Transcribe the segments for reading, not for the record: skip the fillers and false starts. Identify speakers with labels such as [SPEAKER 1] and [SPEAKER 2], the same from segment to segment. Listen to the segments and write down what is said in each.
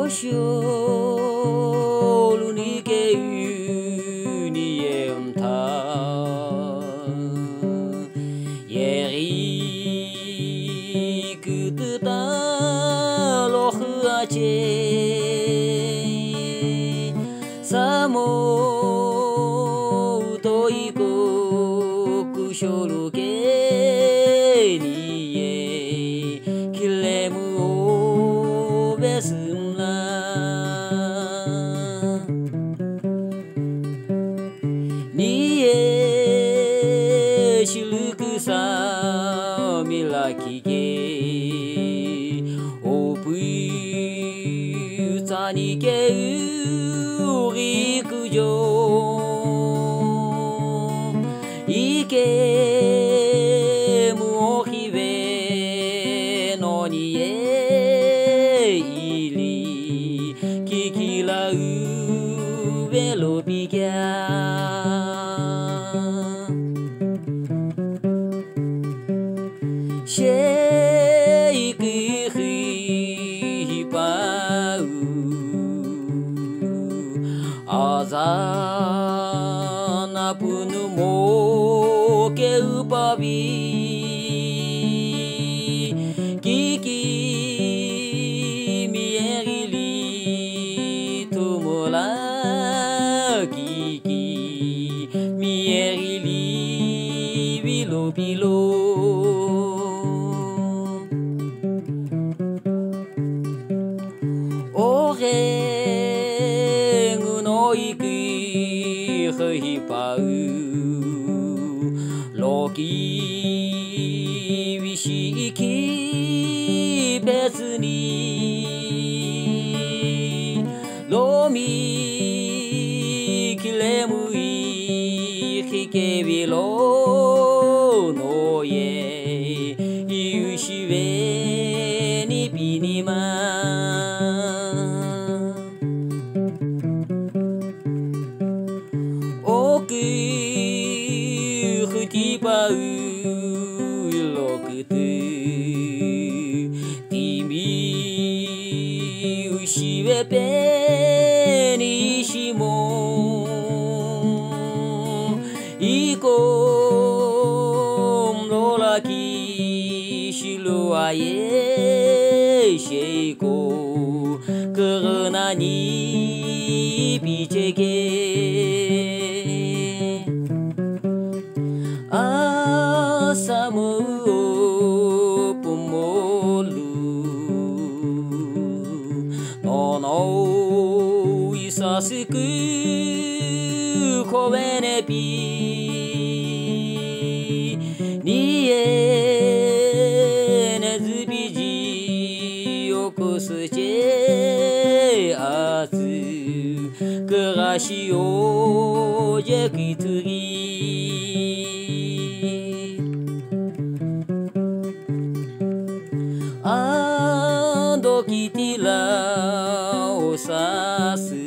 [SPEAKER 1] Osholu ni ke ni emta yeri kututa lo khache samo toiko kusholu ke ni ye kilemu o besumla Shilukusa milakige obu tanike urikujo ike muohibe no nie ili kikila uvelopiga Shake hipau azana punu mo ke upabi kiki mierili tumola kiki mierili bilo bilo Orengu no iku hipau Loki wishiki betsu ni Lomi kilemui hikebilo no ye Yushibe ni binima Hutipau lokutu Timi ushibe peni shimo Ikom lolaki shiluaye sheiko Karena ni bicheke Asamu pumolu Nono isasuku kowene pi Nie nezubiji yokosuche azu Karashi o yakituri Ando kitila osasu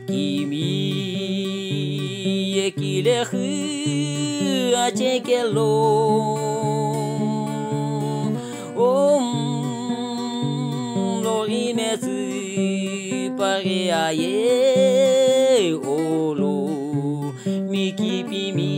[SPEAKER 1] Kimi ekilehu achekelo Lorimesu pare aye olo Mikipi mi